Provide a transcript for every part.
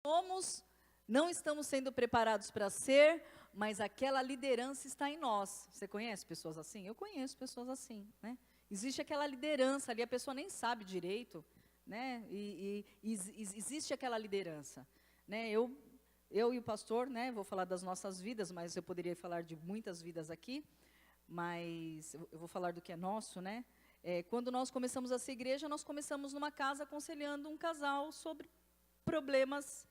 somos, não estamos sendo preparados para ser, mas aquela liderança está em nós. Você conhece pessoas assim? Eu conheço pessoas assim, né? Existe aquela liderança ali, a pessoa nem sabe direito, né? Existe aquela liderança, né? Eu e o pastor, né? Vou falar das nossas vidas, mas eu poderia falar de muitas vidas aqui, mas eu vou falar do que é nosso, né? Quando nós começamos essa igreja, nós começamos numa casa aconselhando um casal sobre problemas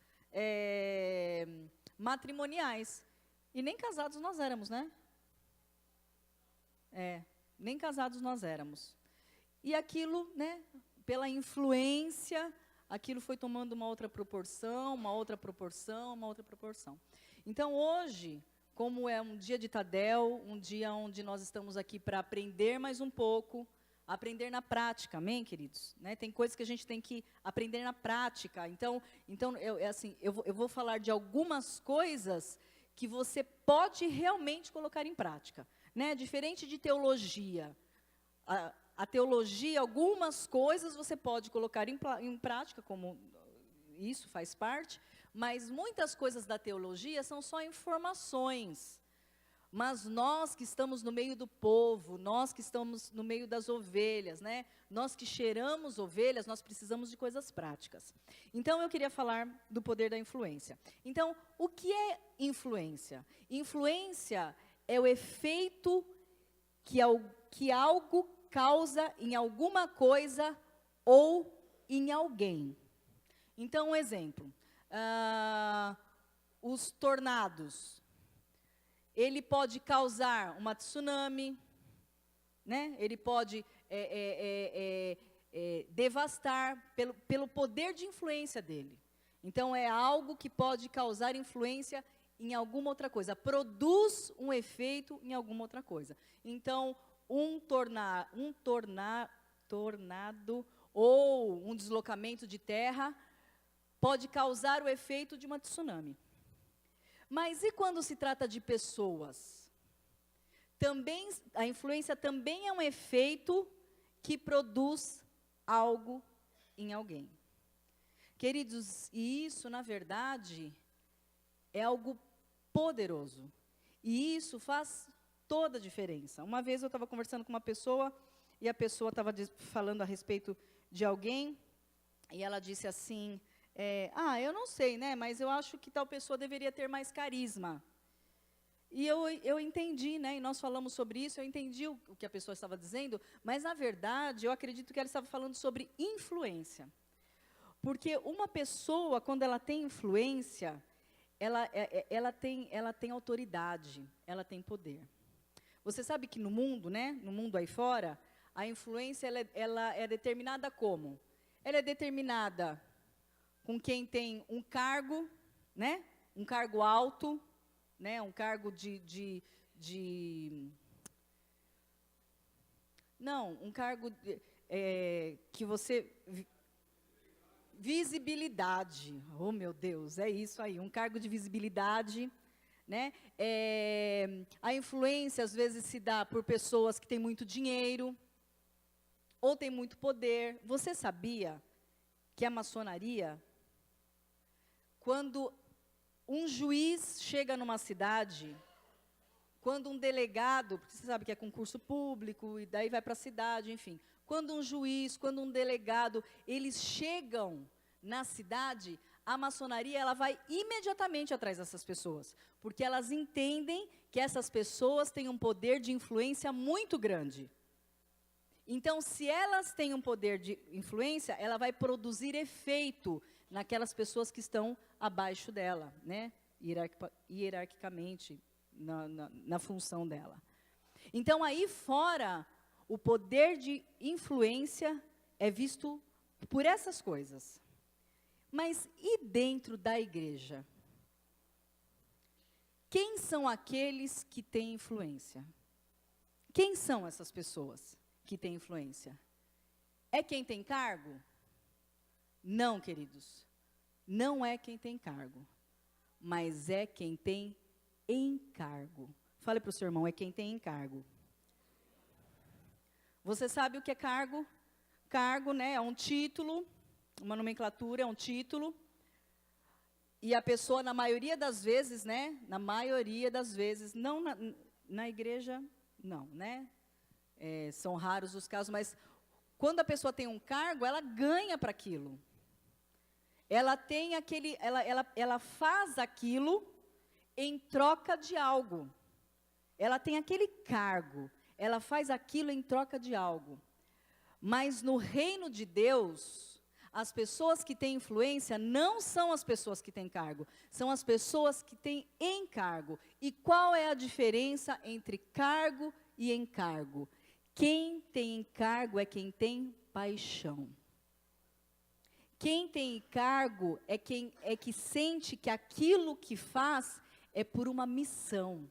matrimoniais. E nem casados nós éramos, né? Nem casados nós éramos. E aquilo, né, pela influência, aquilo foi tomando uma outra proporção, uma outra proporção, uma outra proporção. Então, hoje, como é um dia de Tadel, um dia onde nós estamos aqui para aprender mais um pouco, aprender na prática, amém, queridos? Né? Tem coisas que a gente tem que aprender na prática. Então eu vou falar de algumas coisas que você pode realmente colocar em prática. Né? Diferente de teologia. A teologia, algumas coisas você pode colocar em prática, como isso faz parte, mas muitas coisas da teologia são só informações. Mas nós que estamos no meio do povo, nós que estamos no meio das ovelhas, né? Nós que cheiramos ovelhas, nós precisamos de coisas práticas. Então, eu queria falar do poder da influência. Então, o que é influência? Influência é o efeito que algo causa em alguma coisa ou em alguém. Então, um exemplo. Os tornados. Ele pode causar uma tsunami, né? Ele pode devastar pelo poder de influência dele. Então, é algo que pode causar influência em alguma outra coisa, produz um efeito em alguma outra coisa. Então, um tornado ou um deslocamento de terra pode causar o efeito de uma tsunami. Mas e quando se trata de pessoas? Também, a influência também é um efeito que produz algo em alguém. Queridos, e isso, na verdade, é algo poderoso. E isso faz toda a diferença. Uma vez eu estava conversando com uma pessoa, e a pessoa estava falando a respeito de alguém, e ela disse assim... eu não sei, né, mas eu acho que tal pessoa deveria ter mais carisma. E eu entendi, né, e nós falamos sobre isso, eu entendi o que a pessoa estava dizendo, mas, na verdade, eu acredito que ela estava falando sobre influência. Porque uma pessoa, quando ela tem influência, ela tem autoridade, ela tem poder. Você sabe que no mundo, né, no mundo aí fora, a influência ela é determinada como? Ela é determinada com quem tem um cargo, né? Um cargo alto, né? Um cargo não, um cargo que você... Visibilidade. Oh, meu Deus, é isso aí. Um cargo de visibilidade, né? A influência, às vezes, se dá por pessoas que têm muito dinheiro ou têm muito poder. Você sabia que a maçonaria... Quando um juiz chega numa cidade, quando um delegado, porque você sabe que é concurso público, e daí vai para a cidade, enfim. Quando um juiz, quando um delegado, eles chegam na cidade, a maçonaria ela vai imediatamente atrás dessas pessoas, porque elas entendem que essas pessoas têm um poder de influência muito grande. Então, se elas têm um poder de influência, ela vai produzir efeito naquelas pessoas que estão abaixo dela, né? Hierarquicamente, na função dela. Então, aí fora, o poder de influência é visto por essas coisas. Mas e dentro da igreja? Quem são aqueles que têm influência? Quem são essas pessoas que têm influência? É quem tem cargo? Não, queridos. Não é quem tem cargo, mas é quem tem encargo. Fale para o seu irmão, é quem tem encargo. Você sabe o que é cargo? Cargo, né, é um título, uma nomenclatura, é um título. E a pessoa, na maioria das vezes, né? Na maioria das vezes, não na igreja, não, né? São raros os casos, mas quando a pessoa tem um cargo, ela ganha para aquilo. Ela tem aquele, ela faz aquilo em troca de algo. Ela tem aquele cargo, ela faz aquilo em troca de algo. Mas no reino de Deus, as pessoas que têm influência não são as pessoas que têm cargo, são as pessoas que têm encargo. E qual é a diferença entre cargo e encargo? Quem tem encargo é quem tem paixão. Quem tem encargo é quem é que sente que aquilo que faz é por uma missão.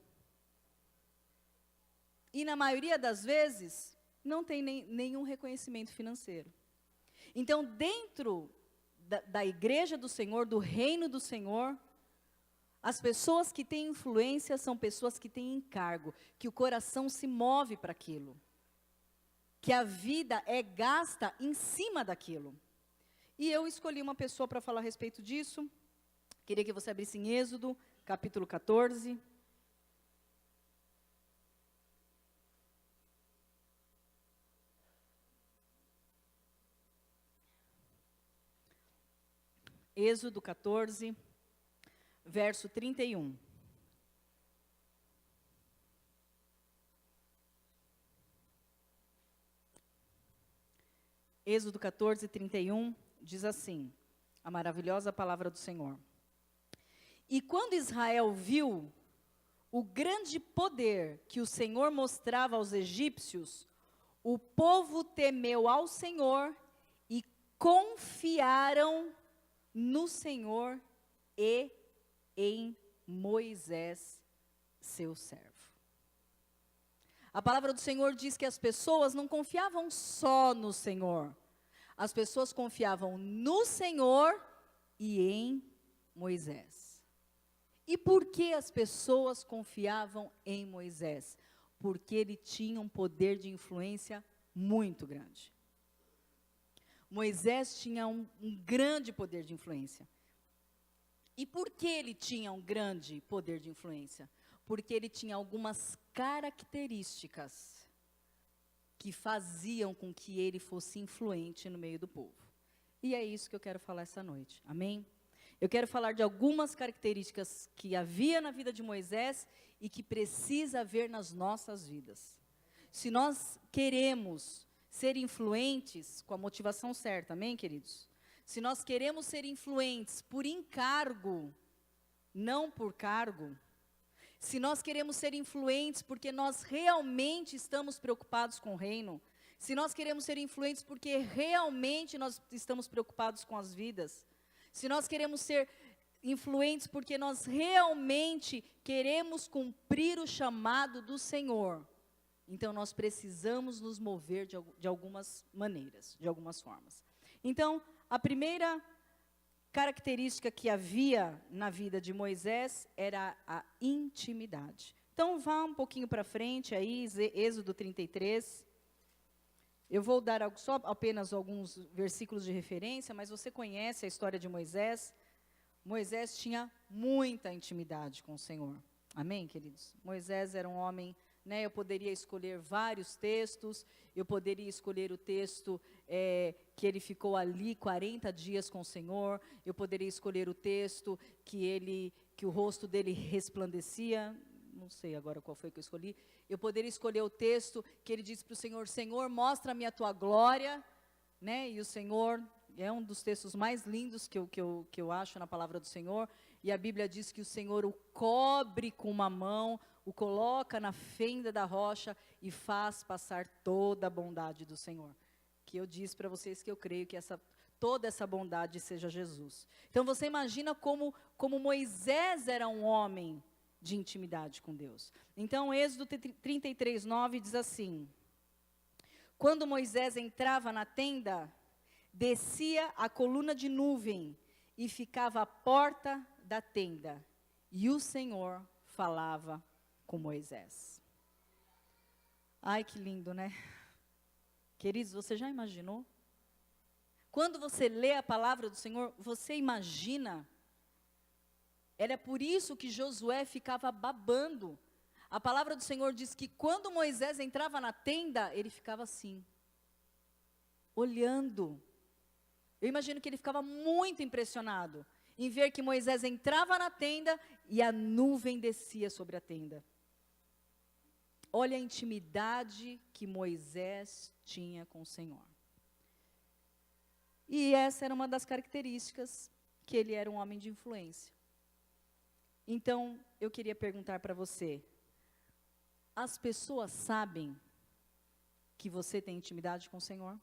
E na maioria das vezes, não tem nenhum reconhecimento financeiro. Então, dentro da igreja do Senhor, do reino do Senhor, as pessoas que têm influência são pessoas que têm encargo, que o coração se move para aquilo, que a vida é gasta em cima daquilo. E eu escolhi uma pessoa para falar a respeito disso. Queria que você abrisse em Êxodo, capítulo 14. Êxodo 14, verso 31. Êxodo 14, 31, diz assim, a maravilhosa palavra do Senhor. E quando Israel viu o grande poder que o Senhor mostrava aos egípcios, o povo temeu ao Senhor e confiaram no Senhor e em Moisés, seu servo. A palavra do Senhor diz que as pessoas não confiavam só no Senhor. As pessoas confiavam no Senhor e em Moisés. E por que as pessoas confiavam em Moisés? Porque ele tinha um poder de influência muito grande. Moisés tinha um grande poder de influência. E por que ele tinha um grande poder de influência? Porque ele tinha algumas características que faziam com que ele fosse influente no meio do povo. E é isso que eu quero falar essa noite, amém? Eu quero falar de algumas características que havia na vida de Moisés e que precisa haver nas nossas vidas. Se nós queremos ser influentes com a motivação certa, amém, queridos? Se nós queremos ser influentes por encargo, não por cargo, se nós queremos ser influentes porque nós realmente estamos preocupados com o reino, se nós queremos ser influentes porque realmente nós estamos preocupados com as vidas, se nós queremos ser influentes porque nós realmente queremos cumprir o chamado do Senhor, então nós precisamos nos mover de algumas maneiras, de algumas formas. Então, a primeira característica que havia na vida de Moisés era a intimidade. Então, vá um pouquinho para frente aí, Êxodo 33. Eu vou dar só apenas alguns versículos de referência, mas você conhece a história de Moisés. Moisés tinha muita intimidade com o Senhor. Amém, queridos? Moisés era um homem, né, eu poderia escolher vários textos, eu poderia escolher o texto que ele ficou ali 40 dias com o Senhor, eu poderia escolher o texto que o rosto dele resplandecia, não sei agora qual foi que eu escolhi, eu poderia escolher o texto que ele disse para o Senhor, Senhor, mostra-me a tua glória, né, e o Senhor, é um dos textos mais lindos que eu acho na palavra do Senhor, e a Bíblia diz que o Senhor o cobre com uma mão, o coloca na fenda da rocha e faz passar toda a bondade do Senhor. Que eu disse para vocês que eu creio que toda essa bondade seja Jesus. Então você imagina como Moisés era um homem de intimidade com Deus. Então Êxodo 33, 9 diz assim, quando Moisés entrava na tenda, descia a coluna de nuvem e ficava à porta da tenda, e o Senhor falava com Moisés. Ai, que lindo, né? Queridos, você já imaginou? Quando você lê a palavra do Senhor, você imagina Era por isso que Josué ficava babando. A palavra do Senhor diz que quando Moisés entrava na tenda, ele ficava assim, olhando. Eu imagino que ele ficava muito impressionado em ver que Moisés entrava na tenda e a nuvem descia sobre a tenda. Olha a intimidade que Moisés tinha com o Senhor. E essa era uma das características, que ele era um homem de influência. Então, eu queria perguntar para você, as pessoas sabem que você tem intimidade com o Senhor?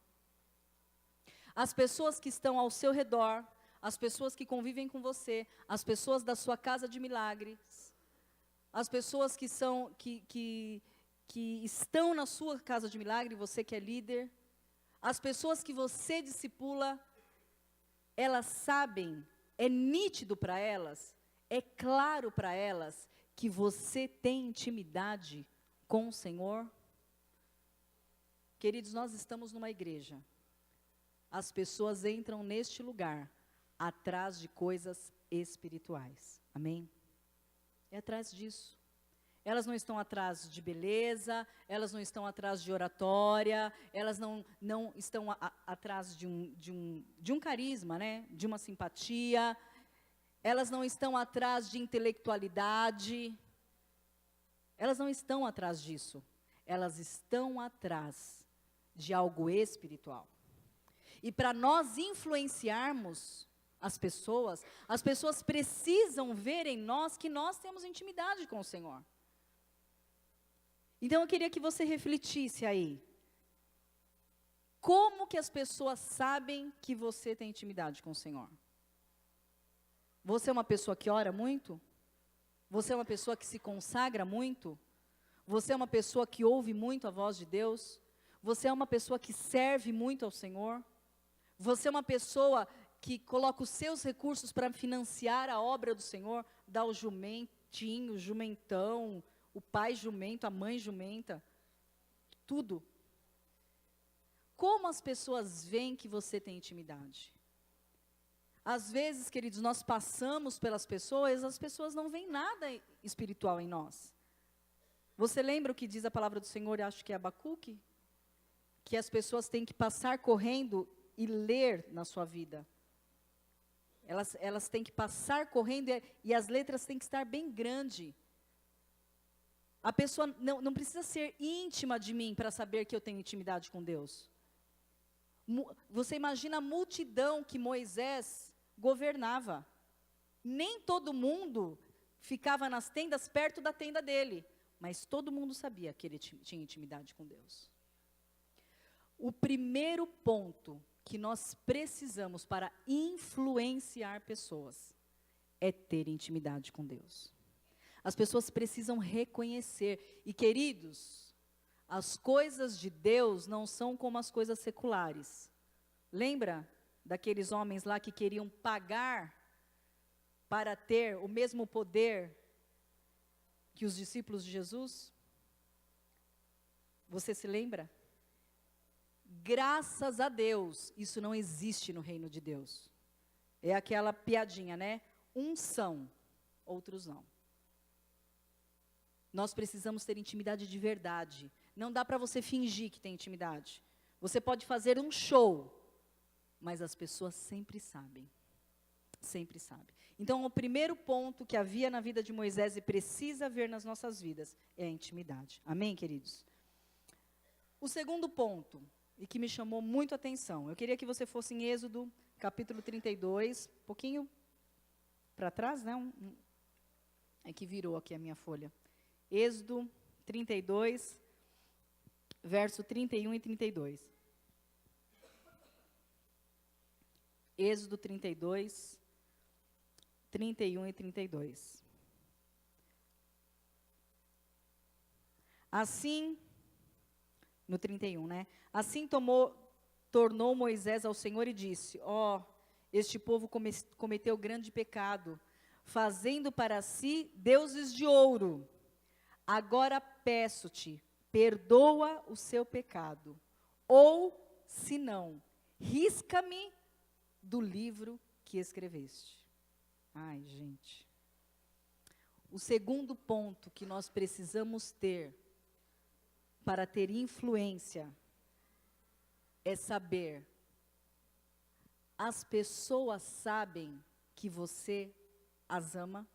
As pessoas que estão ao seu redor, as pessoas que convivem com você, as pessoas da sua casa de milagres, as pessoas que estão na sua casa de milagre, você que é líder, as pessoas que você discipula, elas sabem, é nítido para elas, é claro para elas que você tem intimidade com o Senhor? Queridos, nós estamos numa igreja. As pessoas entram neste lugar atrás de coisas espirituais. Amém? É atrás disso. Elas não estão atrás de beleza, elas não estão atrás de oratória, elas não estão atrás de um carisma, né? De uma simpatia. Elas não estão atrás de intelectualidade. Elas não estão atrás disso. Elas estão atrás de algo espiritual. E para nós influenciarmos as pessoas precisam ver em nós que nós temos intimidade com o Senhor. Então eu queria que você refletisse aí. Como que as pessoas sabem que você tem intimidade com o Senhor? Você é uma pessoa que ora muito? Você é uma pessoa que se consagra muito? Você é uma pessoa que ouve muito a voz de Deus? Você é uma pessoa que serve muito ao Senhor? Você é uma pessoa que coloca os seus recursos para financiar a obra do Senhor? Dá o jumentinho, o jumentão, o pai jumento, a mãe jumenta, tudo. Como as pessoas veem que você tem intimidade? Às vezes, queridos, nós passamos pelas pessoas, as pessoas não veem nada espiritual em nós. Você lembra o que diz a palavra do Senhor, acho que é Abacuque? Que as pessoas têm que passar correndo e ler na sua vida. Elas têm que passar correndo e as letras têm que estar bem grandes. A pessoa não precisa ser íntima de mim para saber que eu tenho intimidade com Deus. Você imagina a multidão que Moisés governava. Nem todo mundo ficava nas tendas perto da tenda dele, mas todo mundo sabia que ele tinha intimidade com Deus. O primeiro ponto que nós precisamos para influenciar pessoas é ter intimidade com Deus. As pessoas precisam reconhecer. E, queridos, as coisas de Deus não são como as coisas seculares. Lembra daqueles homens lá que queriam pagar para ter o mesmo poder que os discípulos de Jesus? Você se lembra? Graças a Deus, isso não existe no reino de Deus. É aquela piadinha, né? Uns são, outros não. Nós precisamos ter intimidade de verdade. Não dá para você fingir que tem intimidade. Você pode fazer um show, mas as pessoas sempre sabem. Sempre sabem. Então, o primeiro ponto que havia na vida de Moisés e precisa haver nas nossas vidas é a intimidade. Amém, queridos? O segundo ponto, e que me chamou muito a atenção, eu queria que você fosse em Êxodo, capítulo 32, um pouquinho para trás, né? É que virou aqui a minha folha. Êxodo 32, verso 31 e 32. Êxodo 32, 31 e 32. Assim, no 31, né? Assim tornou Moisés ao Senhor e disse: este povo cometeu grande pecado, fazendo para si deuses de ouro. Agora peço-te, perdoa o seu pecado, ou, se não, risca-me do livro que escreveste. Ai, gente. O segundo ponto que nós precisamos ter para ter influência é saber, as pessoas sabem que você as ama?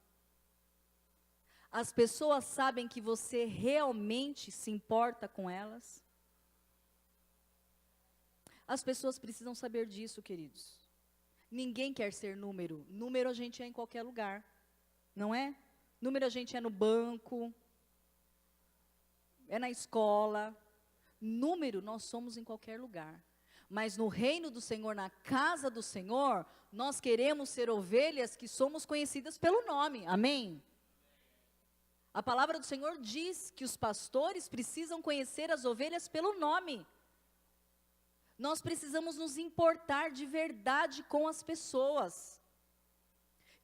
As pessoas sabem que você realmente se importa com elas? As pessoas precisam saber disso, queridos. Ninguém quer ser número. Número a gente é em qualquer lugar, não é? Número a gente é no banco, é na escola. Número nós somos em qualquer lugar. Mas no reino do Senhor, na casa do Senhor, nós queremos ser ovelhas que somos conhecidas pelo nome. Amém? A palavra do Senhor diz que os pastores precisam conhecer as ovelhas pelo nome. Nós precisamos nos importar de verdade com as pessoas.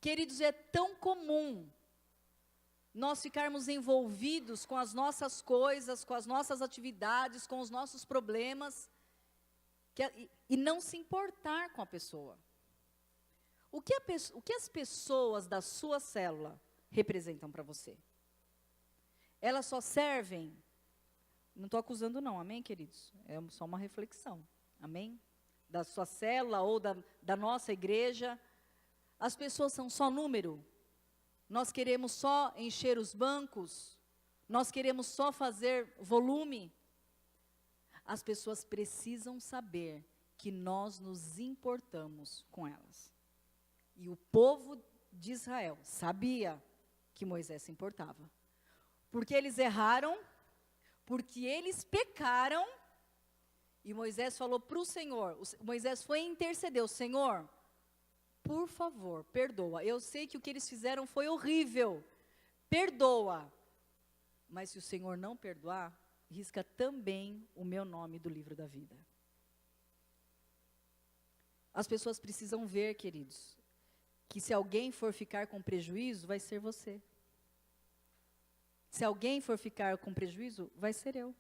Queridos, é tão comum nós ficarmos envolvidos com as nossas coisas, com as nossas atividades, com os nossos problemas, e não se importar com a pessoa. O que as pessoas da sua célula representam para você? Elas só servem, não estou acusando não, amém, queridos? É só uma reflexão. Amém? Da sua célula ou da nossa igreja. As pessoas são só número. Nós queremos só encher os bancos. Nós queremos só fazer volume. As pessoas precisam saber que nós nos importamos com elas. E o povo de Israel sabia que Moisés se importava. Porque eles erraram, porque eles pecaram. E Moisés falou para o Senhor, Moisés foi e intercedeu, Senhor, por favor, perdoa. Eu sei que o que eles fizeram foi horrível, perdoa. Mas se o Senhor não perdoar, risca também o meu nome do livro da vida. As pessoas precisam ver, queridos, que se alguém for ficar com prejuízo, vai ser você. Se alguém for ficar com prejuízo, vai ser eu.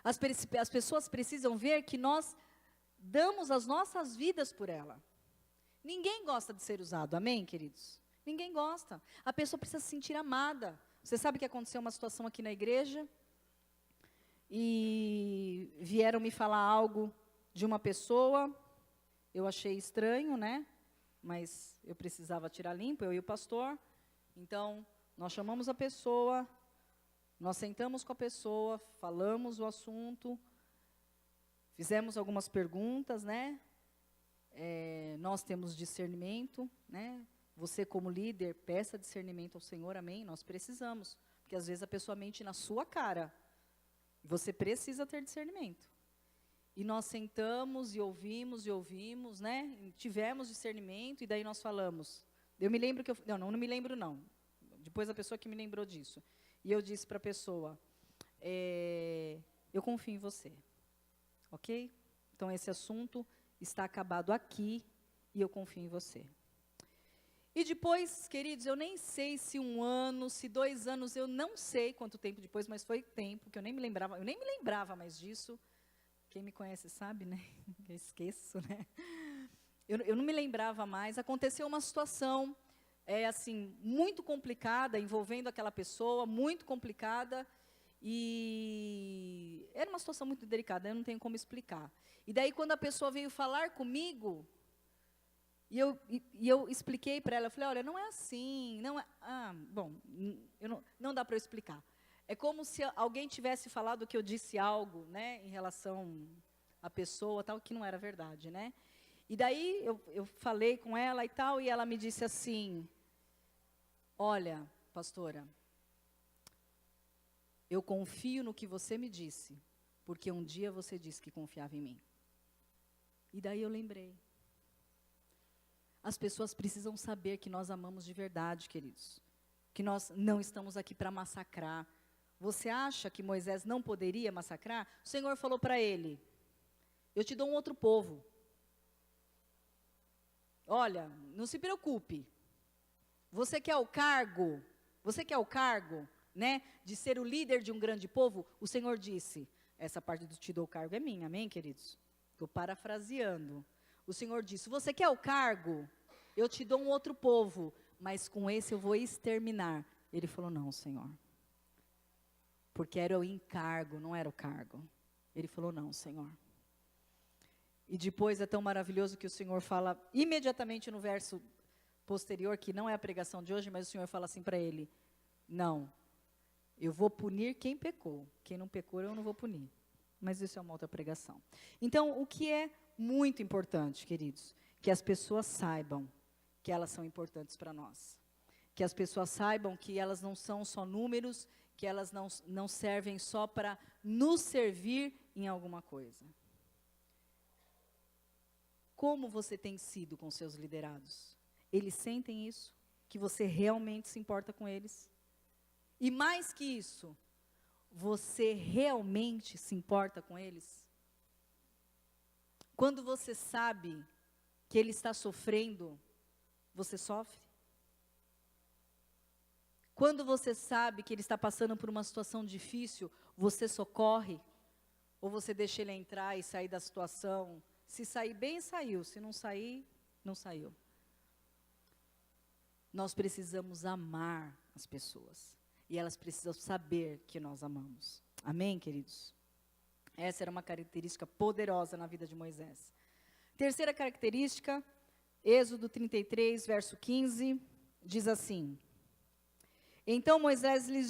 As pessoas precisam ver que nós damos as nossas vidas por ela. Ninguém gosta de ser usado, amém, queridos? Ninguém gosta. A pessoa precisa se sentir amada. Você sabe que aconteceu uma situação aqui na igreja? E vieram me falar algo de uma pessoa. Eu achei estranho, né? Mas eu precisava tirar limpo, eu e o pastor. Então, nós chamamos a pessoa. Nós sentamos com a pessoa, falamos o assunto, fizemos algumas perguntas, né? Nós temos discernimento, né? Você como líder, peça discernimento ao Senhor, amém? Nós precisamos, porque às vezes a pessoa mente na sua cara. Você precisa ter discernimento. E nós sentamos e ouvimos, né? Tivemos discernimento e daí nós falamos. Eu me lembro que não me lembro não. Depois a pessoa que me lembrou disso. E eu disse para a pessoa, eu confio em você, ok? Então esse assunto está acabado aqui e eu confio em você. E depois, queridos, eu nem sei se 1 ano, se 2 anos, eu não sei quanto tempo depois, mas foi tempo que eu nem me lembrava mais disso. Quem me conhece sabe, né? Eu esqueço, né? Eu não me lembrava mais. Aconteceu uma situação assim, muito complicada, envolvendo aquela pessoa, muito complicada, e era uma situação muito delicada, eu não tenho como explicar. E daí, quando a pessoa veio falar comigo, e eu expliquei para ela, eu falei, olha, não é assim, não é, não dá para eu explicar. É como se alguém tivesse falado que eu disse algo, né, em relação à pessoa, tal, que não era verdade, né? E daí, eu falei com ela e tal, e ela me disse assim, olha, pastora, eu confio no que você me disse, porque um dia você disse que confiava em mim. E daí eu lembrei. As pessoas precisam saber que nós amamos de verdade, queridos. Que nós não estamos aqui para massacrar. Você acha que Moisés não poderia massacrar? O Senhor falou para ele, eu te dou um outro povo. Olha, não se preocupe. Você quer o cargo, né, de ser o líder de um grande povo? O Senhor disse, essa parte do te dou o cargo é minha, amém, queridos? Estou parafraseando. O Senhor disse, você quer o cargo? Eu te dou um outro povo, mas com esse eu vou exterminar Ele falou, não, Senhor. Porque era o encargo, não era o cargo. Ele falou, não, Senhor. E depois é tão maravilhoso que o Senhor fala, imediatamente no verso posterior, que não é a pregação de hoje, mas o Senhor fala assim para ele, não, eu vou punir quem pecou. Quem não pecou, eu não vou punir. Mas isso é uma outra pregação. Então, o que é muito importante, queridos, que as pessoas saibam que elas são importantes para nós. Que as pessoas saibam que elas não são só números, que elas não servem só para nos servir em alguma coisa. Como você tem sido com seus liderados? Eles sentem isso? Que você realmente se importa com eles? E mais que isso, você realmente se importa com eles? Quando você sabe que ele está sofrendo, você sofre? Quando você sabe que ele está passando por uma situação difícil, você socorre? Ou você deixa ele entrar e sair da situação? Se sair bem, saiu. Se não sair, não saiu. Nós precisamos amar as pessoas. E elas precisam saber que nós amamos. Amém, queridos? Essa era uma característica poderosa na vida de Moisés. Terceira característica, Êxodo 33, verso 15, diz assim: então Moisés lhe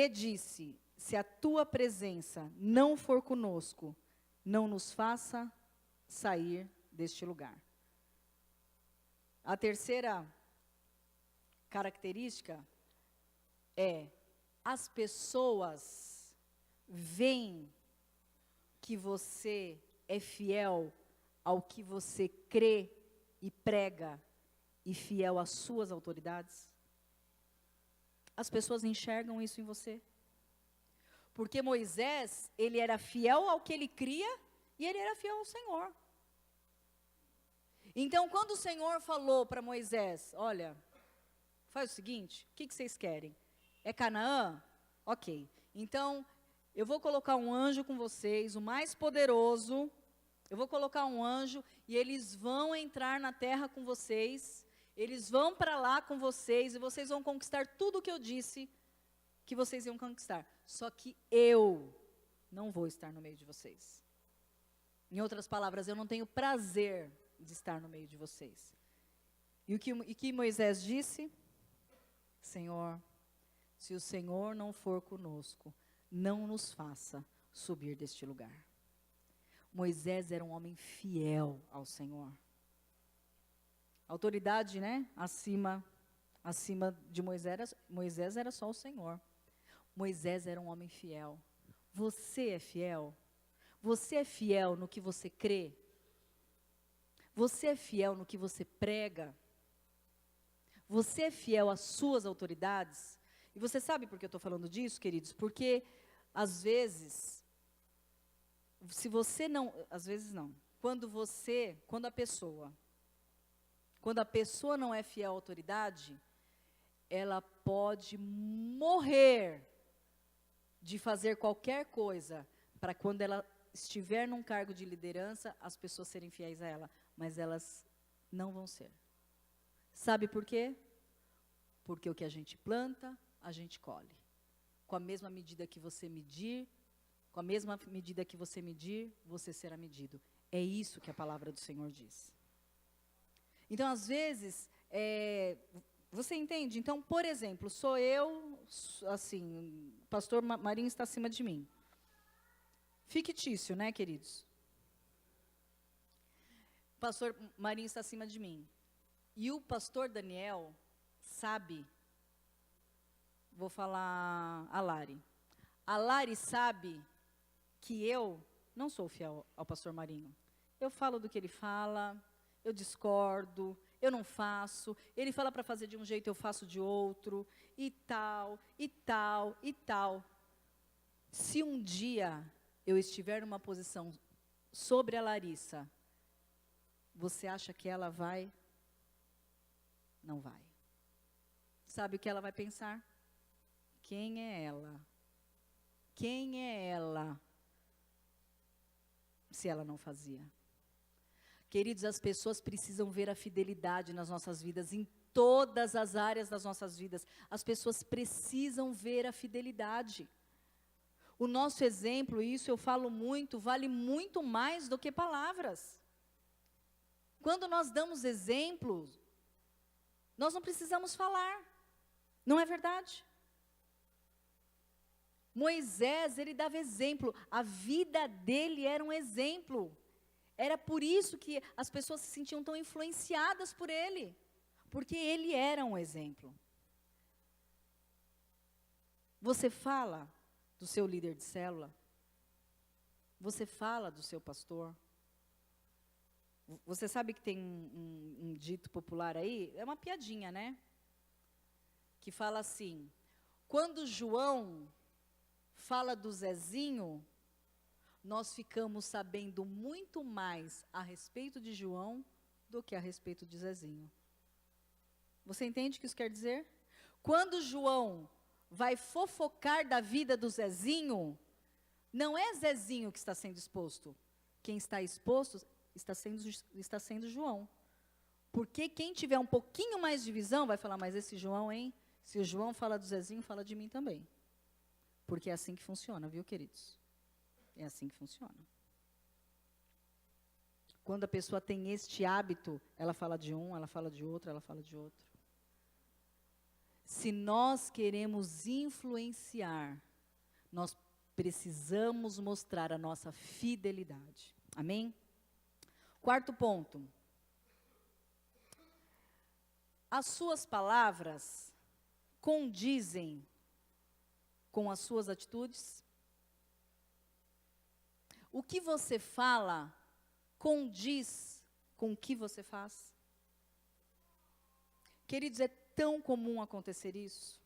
disse, se a tua presença não for conosco, não nos faça sair deste lugar. A terceira característica é, as pessoas veem que você é fiel ao que você crê e prega e fiel às suas autoridades? As pessoas enxergam isso em você? Porque Moisés, ele era fiel ao que ele cria e ele era fiel ao Senhor. Então, quando o Senhor falou para Moisés, olha, faz o seguinte, o que vocês querem? É Canaã? Ok. Então, eu vou colocar um anjo com vocês, o mais poderoso, eu vou colocar um anjo e eles vão entrar na terra com vocês, eles vão para lá com vocês e vocês vão conquistar tudo o que eu disse que vocês iam conquistar. Só que eu não vou estar no meio de vocês. Em outras palavras, eu não tenho prazer de estar no meio de vocês. E o que Moisés disse? Senhor, se o Senhor não for conosco, não nos faça subir deste lugar. Moisés era um homem fiel ao Senhor. Autoridade, né? Acima de Moisés era só o Senhor. Moisés era um homem fiel. Você é fiel? Você é fiel no que você crê? Você é fiel no que você prega? Você é fiel às suas autoridades? E você sabe por que eu estou falando disso, queridos? Porque, às vezes, se você não... Às vezes não. Quando a pessoa não é fiel à autoridade, ela pode morrer de fazer qualquer coisa para quando ela estiver num cargo de liderança, as pessoas serem fiéis a ela, mas elas não vão ser. Sabe por quê? Porque o que a gente planta, a gente colhe. Com a mesma medida que você medir, você será medido. É isso que a palavra do Senhor diz. Então, às vezes, você entende? Então, por exemplo, sou eu, assim, o pastor Marinho está acima de mim. Fictício, né, queridos? O pastor Marinho está acima de mim. E o pastor Daniel sabe, vou falar a Lari. A Lari sabe que eu não sou fiel ao pastor Marinho. Eu falo do que ele fala, eu discordo, eu não faço, ele fala para fazer de um jeito, eu faço de outro, e tal, e tal, e tal. Se um dia eu estiver numa posição sobre a Larissa, você acha que ela vai? Não vai. Sabe o que ela vai pensar? Quem é ela? Quem é ela? Se ela não fazia. Queridos, as pessoas precisam ver a fidelidade nas nossas vidas em todas as áreas das nossas vidas. As pessoas precisam ver a fidelidade. O nosso exemplo, isso eu falo muito, vale muito mais do que palavras. Quando nós damos exemplos, nós não precisamos falar. Não é verdade? Moisés, ele dava exemplo. A vida dele era um exemplo. Era por isso que as pessoas se sentiam tão influenciadas por ele. Porque ele era um exemplo. Você fala do seu líder de célula? Você fala do seu pastor? Você sabe que tem um dito popular aí? É uma piadinha, né? Que fala assim: quando João fala do Zezinho, nós ficamos sabendo muito mais a respeito de João do que a respeito de Zezinho. Você entende o que isso quer dizer? Quando João vai fofocar da vida do Zezinho, não é Zezinho que está sendo exposto. Quem está exposto está sendo João. Porque quem tiver um pouquinho mais de visão vai falar, mas esse João, hein? Se o João fala do Zezinho, fala de mim também. Porque é assim que funciona, viu, queridos? É assim que funciona. Quando a pessoa tem este hábito, ela fala de um, ela fala de outro, ela fala de outro. Se nós queremos influenciar, nós precisamos mostrar a nossa fidelidade. Amém? Quarto ponto. As suas palavras condizem com as suas atitudes? O que você fala condiz com o que você faz? Queridos, é tão comum acontecer isso.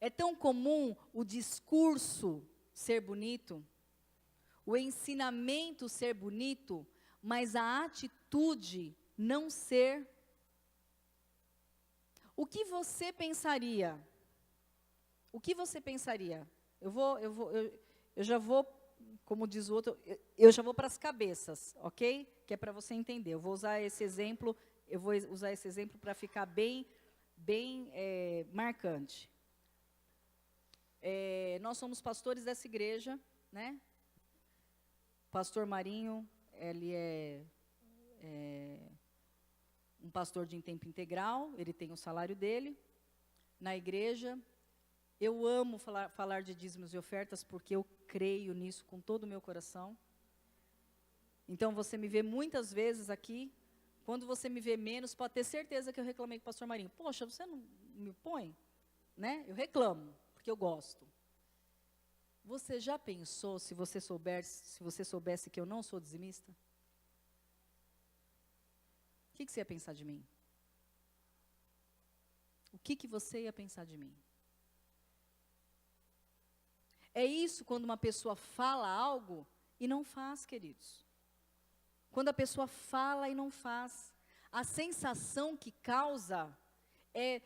É tão comum o discurso ser bonito, o ensinamento ser bonito, mas a atitude não ser. O que você pensaria? O que você pensaria? Eu já vou, como diz o outro, eu já vou para as cabeças, ok? Que é para você entender. Eu vou usar esse exemplo para ficar bem marcante. Nós somos pastores dessa igreja, né? Pastor Marinho, ele é um pastor de tempo integral, ele tem o salário dele na igreja. Eu amo falar de dízimos e ofertas porque eu creio nisso com todo o meu coração. Então, você me vê muitas vezes aqui. Quando você me vê menos, pode ter certeza que eu reclamei com o pastor Marinho. Poxa, você não me põe? Né? Eu reclamo, porque eu gosto. Você já pensou, se você soubesse que eu não sou dizimista? O que você ia pensar de mim? O que você ia pensar de mim? É isso quando uma pessoa fala algo e não faz, queridos. Quando a pessoa fala e não faz, a sensação que causa é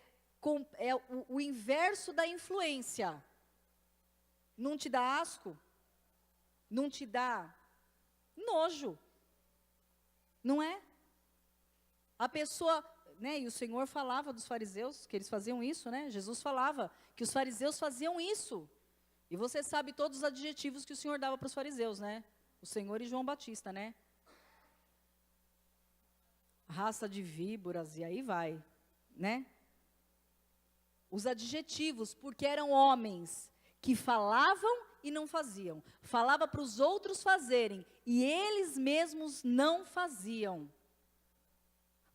o inverso da influência. Não te dá asco? Não te dá nojo? Não é? A pessoa, né, e o Senhor falava dos fariseus, que eles faziam isso, né? Jesus falava que os fariseus faziam isso. E você sabe todos os adjetivos que o Senhor dava para os fariseus, né? O Senhor e João Batista, né? Raça de víboras, e aí vai, né? Os adjetivos, porque eram homens que falavam e não faziam. Falava para os outros fazerem, e eles mesmos não faziam.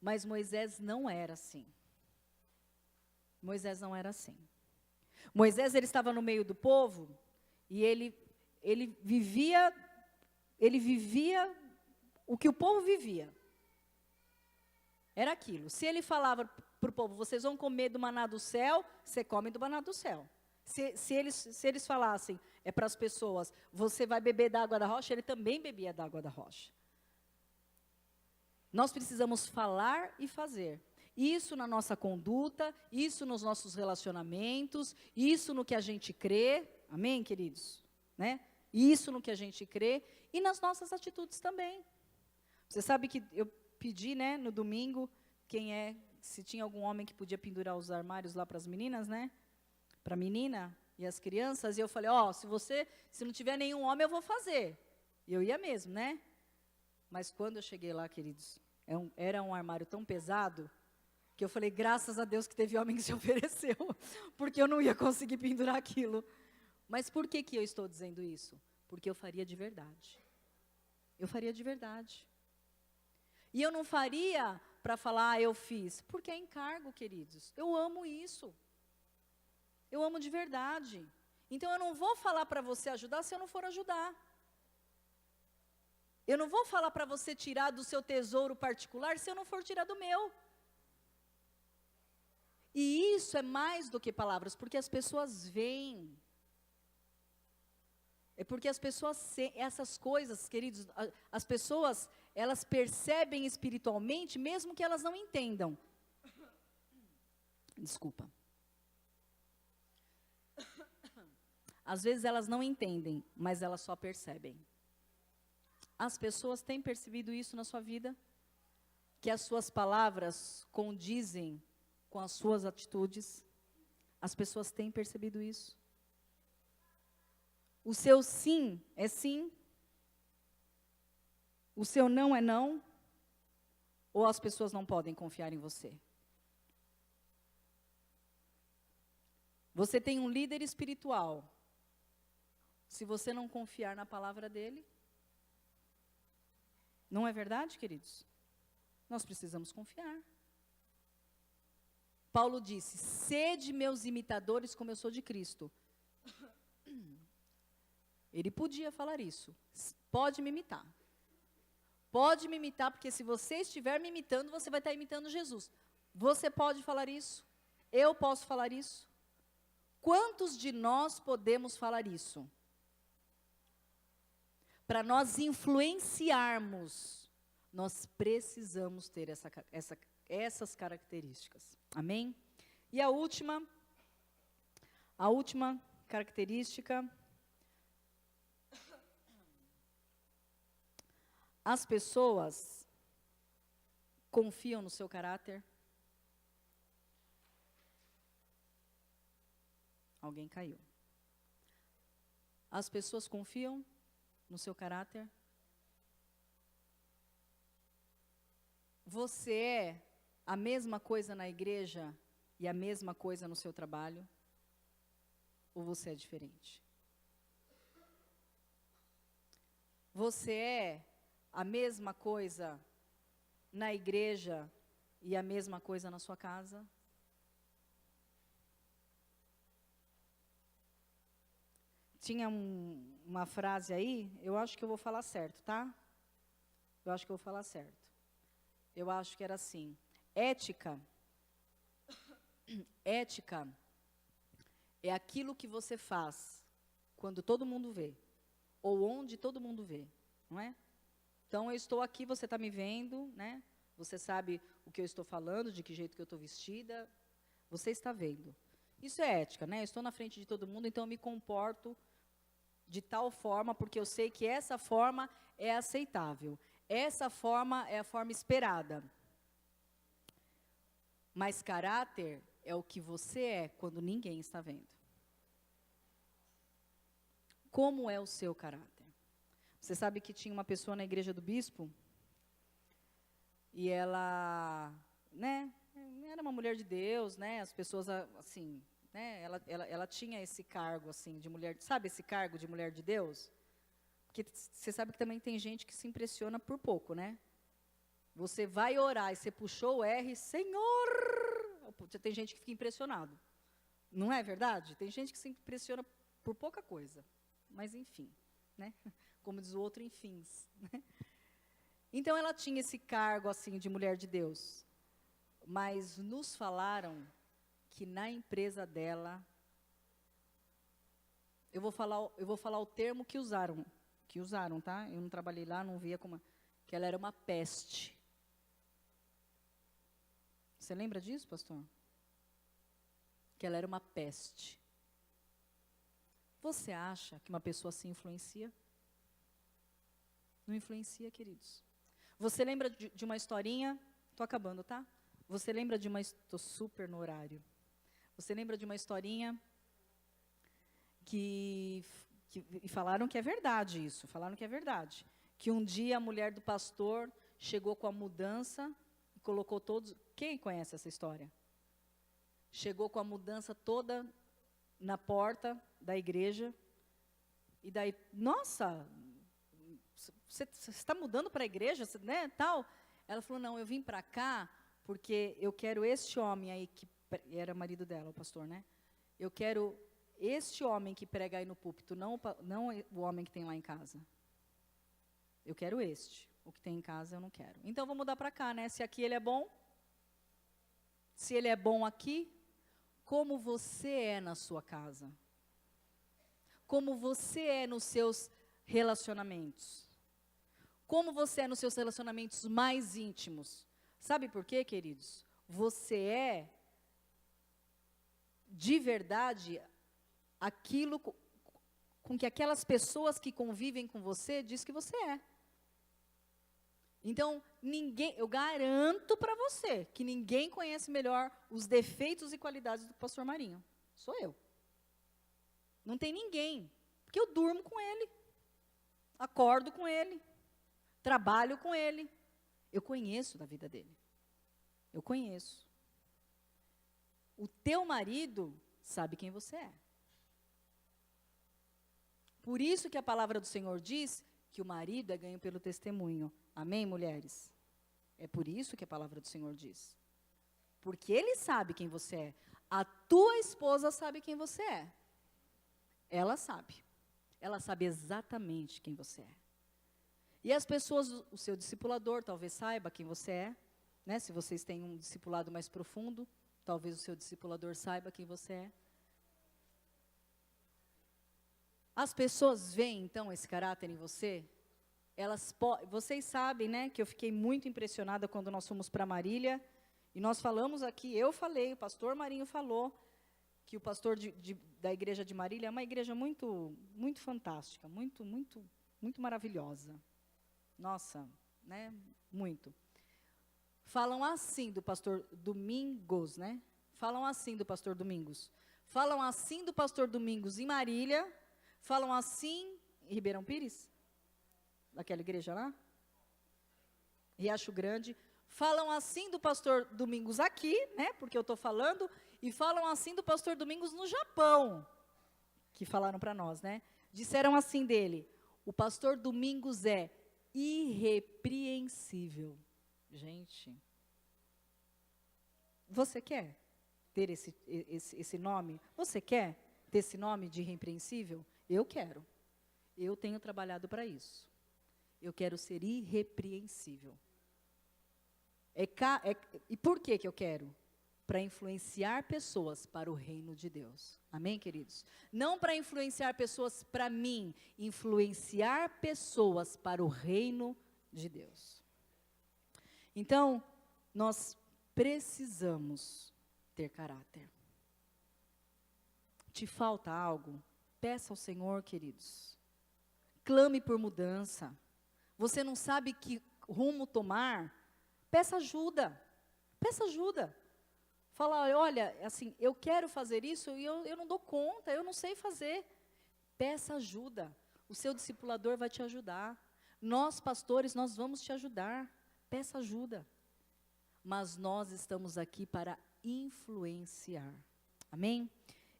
Mas Moisés não era assim. Moisés não era assim. Moisés, ele estava no meio do povo, e ele vivia o que o povo vivia. Era aquilo. Se ele falava para o povo, vocês vão comer do maná do céu, você come do maná do céu. Se eles falassem para as pessoas, você vai beber da água da rocha, ele também bebia da água da rocha. Nós precisamos falar e fazer. Isso na nossa conduta, isso nos nossos relacionamentos, isso no que a gente crê, amém, queridos? Né? Isso no que a gente crê e nas nossas atitudes também. Você sabe que eu pedi, né, no domingo, quem se tinha algum homem que podia pendurar os armários lá para as meninas, né? Para a menina e as crianças. E eu falei, se não tiver nenhum homem, eu vou fazer. E eu ia mesmo, né? Mas quando eu cheguei lá, queridos, era um armário tão pesado, que eu falei, graças a Deus que teve homem que se ofereceu, porque eu não ia conseguir pendurar aquilo. Mas por que eu estou dizendo isso? Porque eu faria de verdade. Eu faria de verdade. E eu não faria para falar, eu fiz, porque é encargo, queridos. Eu amo isso. Eu amo de verdade. Então eu não vou falar para você ajudar se eu não for ajudar. Eu não vou falar para você tirar do seu tesouro particular se eu não for tirar do meu. E isso é mais do que palavras, porque as pessoas veem. É porque as pessoas, essas coisas, queridos, as pessoas, elas percebem espiritualmente, mesmo que elas não entendam. Desculpa. Às vezes elas não entendem, mas elas só percebem. As pessoas têm percebido isso na sua vida? Que as suas palavras condizem com as suas atitudes? As pessoas têm percebido isso? O seu sim é sim? O seu não é não? Ou as pessoas não podem confiar em você? Você tem um líder espiritual. Se você não confiar na palavra dele, não é verdade, queridos? Nós precisamos confiar. Paulo disse, sede meus imitadores como eu sou de Cristo. Ele podia falar isso. Pode me imitar. Pode me imitar, porque se você estiver me imitando, você vai estar imitando Jesus. Você pode falar isso? Eu posso falar isso? Quantos de nós podemos falar isso? Para nós influenciarmos, nós precisamos ter essas características. Amém? E a última característica, as pessoas confiam no seu caráter. Alguém caiu. As pessoas confiam no seu caráter? Você é a mesma coisa na igreja e a mesma coisa no seu trabalho? Ou você é diferente? Você é a mesma coisa na igreja e a mesma coisa na sua casa? Tinha uma frase aí, eu acho que eu vou falar certo, tá? Eu acho que eu vou falar certo. Eu acho que era assim, ética é aquilo que você faz quando todo mundo vê, ou onde todo mundo vê, não é? Então, eu estou aqui, você está me vendo, né? Você sabe o que eu estou falando, de que jeito que eu estou vestida, você está vendo. Isso é ética, né? Eu estou na frente de todo mundo, então eu me comporto de tal forma, porque eu sei que essa forma é aceitável. Essa forma é a forma esperada. Mas caráter é o que você é quando ninguém está vendo. Como é o seu caráter? Você sabe que tinha uma pessoa na igreja do bispo, e ela, né, era uma mulher de Deus, né, as pessoas, assim, né, ela tinha esse cargo, assim, de mulher, sabe esse cargo de mulher de Deus? Porque você sabe que também tem gente que se impressiona por pouco, né? Você vai orar e você puxou o R, Senhor! Tem gente que fica impressionado. Não é verdade? Tem gente que se impressiona por pouca coisa. Mas, enfim, né? Como diz o outro, enfim. Né? Então, ela tinha esse cargo, assim, de mulher de Deus. Mas nos falaram que na empresa dela, eu vou falar o termo que usaram, tá? Eu não trabalhei lá, não via como, que ela era uma peste. Você lembra disso, pastor? Que ela era uma peste. Você acha que uma pessoa assim influencia? Não influencia, queridos. Você lembra de uma historinha? Estou acabando, tá? Você lembra de uma... Estou super no horário. Você lembra de uma historinha que e falaram que é verdade isso, falaram que é verdade. Que um dia a mulher do pastor chegou com a mudança e colocou todos... Quem conhece essa história? Chegou com a mudança toda na porta da igreja. E daí, nossa, você está mudando para a igreja, né, tal? Ela falou, não, eu vim para cá porque eu quero este homem aí, que era marido dela, o pastor, né? Eu quero este homem que prega aí no púlpito, não o homem que tem lá em casa. Eu quero este. O que tem em casa eu não quero. Então, vou mudar para cá, né? Se aqui ele é bom, se ele é bom aqui, como você é na sua casa? Como você é nos seus relacionamentos? Como você é nos seus relacionamentos mais íntimos? Sabe por quê, queridos? Você é, de verdade, aquilo com que aquelas pessoas que convivem com você diz que você é. Então, eu garanto para você que ninguém conhece melhor os defeitos e qualidades do pastor Marinho. Sou eu. Não tem ninguém, porque eu durmo com ele, acordo com ele, trabalho com ele. Eu conheço da vida dele. Eu conheço. O teu marido sabe quem você é. Por isso que a palavra do Senhor diz que o marido é ganho pelo testemunho. Amém, mulheres? É por isso que a palavra do Senhor diz. Porque ele sabe quem você é. A tua esposa sabe quem você é. Ela sabe. Ela sabe exatamente quem você é. E as pessoas, o seu discipulador talvez saiba quem você é, né? Se vocês têm um discipulado mais profundo, talvez o seu discipulador saiba quem você é. As pessoas veem, então, esse caráter em você. Vocês sabem, né, que eu fiquei muito impressionada quando nós fomos para Marília, e nós falamos aqui, eu falei, o pastor Marinho falou, que o pastor da igreja de Marília é uma igreja muito, muito fantástica, muito, muito, muito maravilhosa. Nossa, né, muito. Falam assim do pastor Domingos, né? Falam assim do pastor Domingos. Falam assim do pastor Domingos em Marília, falam assim em Ribeirão Pires, daquela igreja lá, Riacho Grande, falam assim do pastor Domingos aqui, né, porque eu estou falando, e falam assim do pastor Domingos no Japão, que falaram para nós, né, disseram assim dele, o pastor Domingos é irrepreensível. Gente, você quer ter esse nome? Você quer ter esse nome de irrepreensível? Eu quero. Eu tenho trabalhado para isso. Eu quero ser irrepreensível. E por que eu quero? Para influenciar pessoas para o reino de Deus. Amém, queridos? Não para influenciar pessoas para mim, influenciar pessoas para o reino de Deus. Então, nós precisamos ter caráter. Te falta algo? Peça ao Senhor, queridos. Clame por mudança. Você não sabe que rumo tomar? Peça ajuda. Peça ajuda. Fala, olha, assim, eu quero fazer isso e eu não dou conta, eu não sei fazer. Peça ajuda. O seu discipulador vai te ajudar. Nós, pastores, nós vamos te ajudar. Peça ajuda. Mas nós estamos aqui para influenciar. Amém?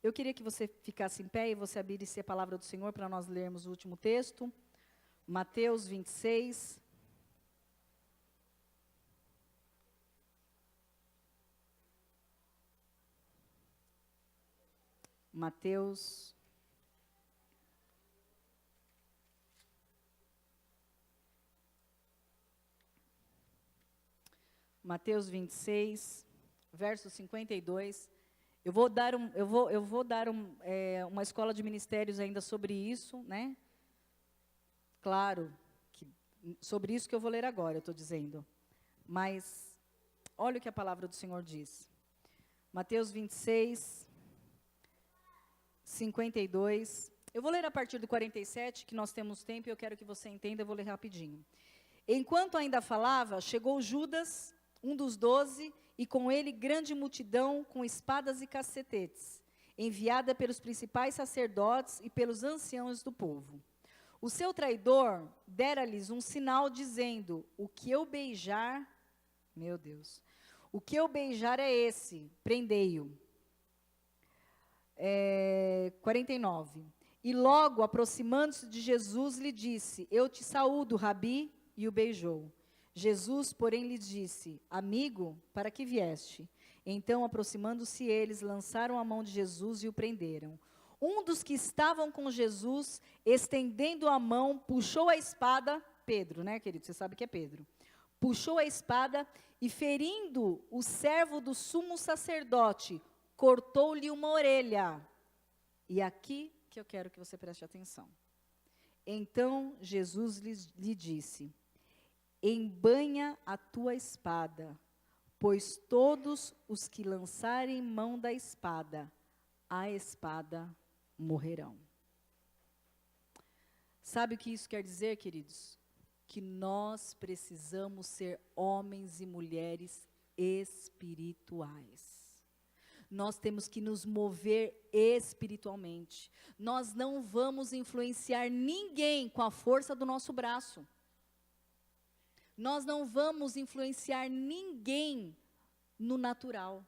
Eu queria que você ficasse em pé e você abrisse a palavra do Senhor para nós lermos o último texto. Mateus 26. Mateus 26, verso 52. Eu vou dar uma escola de ministérios ainda sobre isso, né? Claro, sobre isso que eu vou ler agora, eu estou dizendo. Mas, olha o que a palavra do Senhor diz. Mateus 26, 52. Eu vou ler a partir do 47, que nós temos tempo e eu quero que você entenda, eu vou ler rapidinho. Enquanto ainda falava, chegou Judas, um dos 12, e com ele grande multidão com espadas e cacetetes, enviada pelos principais sacerdotes e pelos anciãos do povo. O seu traidor dera-lhes um sinal, dizendo: o que eu beijar, meu Deus, o que eu beijar é esse, prendei-o. 49. E logo, aproximando-se de Jesus, lhe disse: eu te saúdo, Rabi, e o beijou. Jesus, porém, lhe disse: amigo, para que vieste? Então, aproximando-se eles, lançaram a mão de Jesus e o prenderam. Um dos que estavam com Jesus, estendendo a mão, puxou a espada, Pedro, né, querido? Você sabe que é Pedro. Puxou a espada e, ferindo o servo do sumo sacerdote, cortou-lhe uma orelha. E aqui que eu quero que você preste atenção. Então, Jesus lhe disse: embanha a tua espada, pois todos os que lançarem mão da espada, a espada morrerão. Sabe o que isso quer dizer, queridos? Que nós precisamos ser homens e mulheres espirituais. Nós temos que nos mover espiritualmente. Nós não vamos influenciar ninguém com a força do nosso braço. Nós não vamos influenciar ninguém no natural.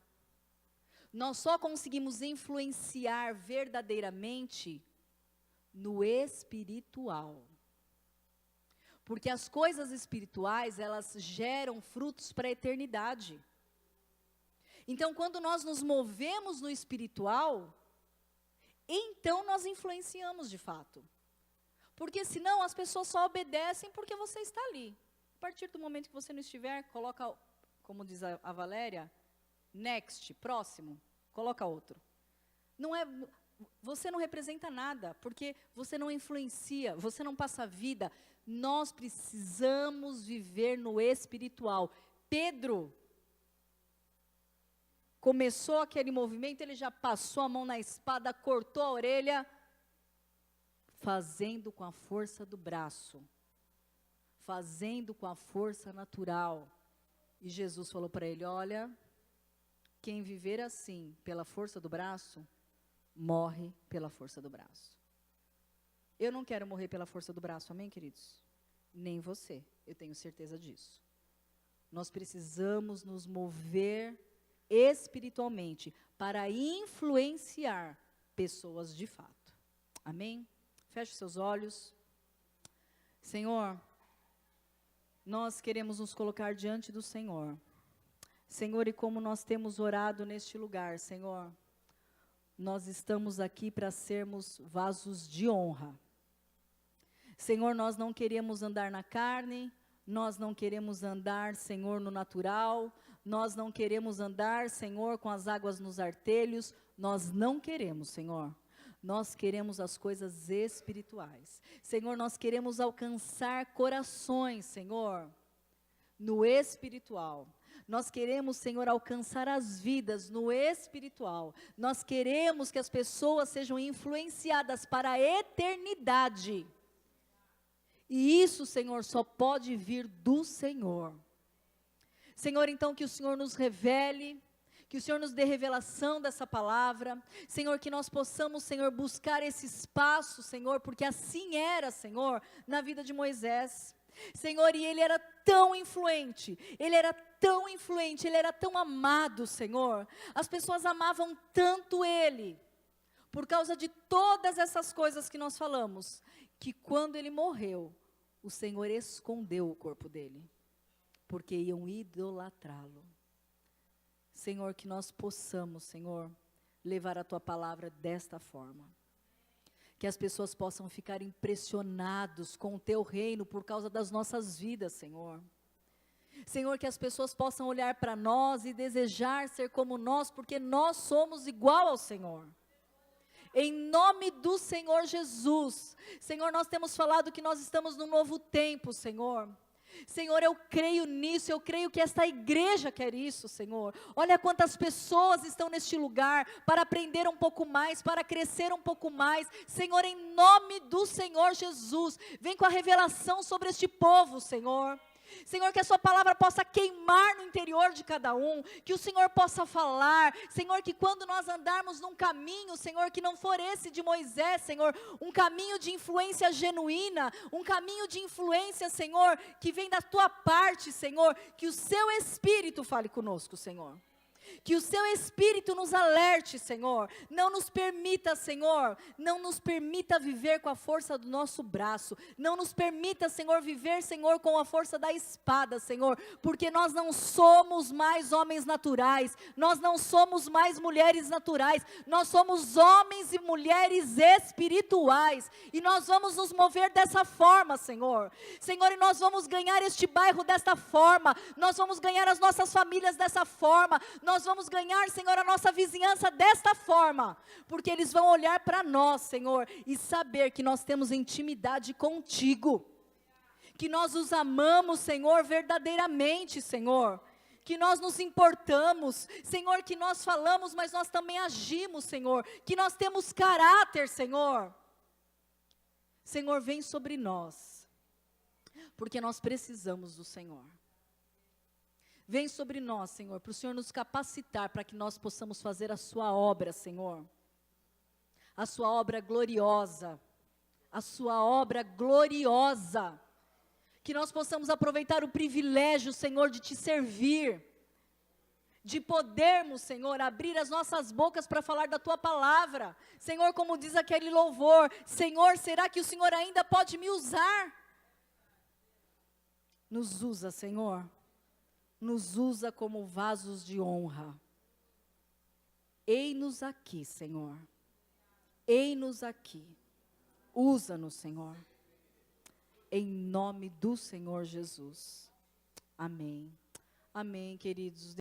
Nós só conseguimos influenciar verdadeiramente no espiritual. Porque as coisas espirituais, elas geram frutos para a eternidade. Então, quando nós nos movemos no espiritual, então nós influenciamos de fato. Porque senão as pessoas só obedecem porque você está ali. A partir do momento que você não estiver, coloca, como diz a Valéria, next, próximo, coloca outro. Você não representa nada, porque você não influencia, você não passa vida. Nós precisamos viver no espiritual. Pedro começou aquele movimento, ele já passou a mão na espada, cortou a orelha, fazendo com a força do braço, fazendo com a força natural. E Jesus falou para ele: olha, quem viver assim, pela força do braço, morre pela força do braço. Eu não quero morrer pela força do braço, amém, queridos? Nem você, eu tenho certeza disso. Nós precisamos nos mover espiritualmente para influenciar pessoas de fato. Amém? Feche seus olhos. Senhor, nós queremos nos colocar diante do Senhor. Senhor, e como nós temos orado neste lugar, Senhor, nós estamos aqui para sermos vasos de honra. Senhor, nós não queremos andar na carne, nós não queremos andar, Senhor, no natural, nós não queremos andar, Senhor, com as águas nos artelhos, nós não queremos, Senhor. Nós queremos as coisas espirituais. Senhor, nós queremos alcançar corações, Senhor, no espiritual. Nós queremos, Senhor, alcançar as vidas no espiritual. Nós queremos que as pessoas sejam influenciadas para a eternidade. E isso, Senhor, só pode vir do Senhor. Senhor, então, que o Senhor nos revele, que o Senhor nos dê revelação dessa palavra. Senhor, que nós possamos, Senhor, buscar esse espaço, Senhor, porque assim era, Senhor, na vida de Moisés. Senhor, e ele era tão influente, ele era tão amado, Senhor. As pessoas amavam tanto ele, por causa de todas essas coisas que nós falamos, que quando ele morreu, o Senhor escondeu o corpo dele, porque iam idolatrá-lo. Senhor, que nós possamos, Senhor, levar a tua palavra desta forma. Que as pessoas possam ficar impressionados com o teu reino por causa das nossas vidas, Senhor. Senhor, que as pessoas possam olhar para nós e desejar ser como nós, porque nós somos igual ao Senhor. Em nome do Senhor Jesus. Senhor, nós temos falado que nós estamos num novo tempo, Senhor. Senhor, eu creio nisso, eu creio que esta igreja quer isso, Senhor. Olha quantas pessoas estão neste lugar para aprender um pouco mais, para crescer um pouco mais. Senhor, em nome do Senhor Jesus, vem com a revelação sobre este povo, Senhor. Senhor, que a sua palavra possa queimar no interior de cada um, que o Senhor possa falar, Senhor, que quando nós andarmos num caminho, Senhor, que não for esse de Moisés, Senhor, um caminho de influência genuína, um caminho de influência, Senhor, que vem da tua parte, Senhor, que o seu Espírito fale conosco, Senhor. Que o seu Espírito nos alerte, Senhor, não nos permita, Senhor, não nos permita viver com a força do nosso braço, não nos permita, Senhor, viver, Senhor, com a força da espada, Senhor, porque nós não somos mais homens naturais, nós não somos mais mulheres naturais, nós somos homens e mulheres espirituais, e nós vamos nos mover dessa forma, Senhor, Senhor, e nós vamos ganhar este bairro desta forma, nós vamos ganhar as nossas famílias dessa forma, nós vamos ganhar, Senhor, a nossa vizinhança desta forma, porque eles vão olhar para nós, Senhor, e saber que nós temos intimidade contigo, que nós os amamos, Senhor, verdadeiramente, Senhor, que nós nos importamos, Senhor, que nós falamos, mas nós também agimos, Senhor, que nós temos caráter, Senhor. Senhor, vem sobre nós, porque nós precisamos do Senhor. Vem sobre nós, Senhor, para o Senhor nos capacitar, para que nós possamos fazer a sua obra, Senhor. A sua obra gloriosa. A sua obra gloriosa. Que nós possamos aproveitar o privilégio, Senhor, de te servir. De podermos, Senhor, abrir as nossas bocas para falar da tua palavra. Senhor, como diz aquele louvor, Senhor, será que o Senhor ainda pode me usar? Nos usa, Senhor. Nos usa como vasos de honra. Ei-nos aqui, Senhor. Ei-nos aqui. Usa-nos, Senhor. Em nome do Senhor Jesus. Amém. Amém, queridos.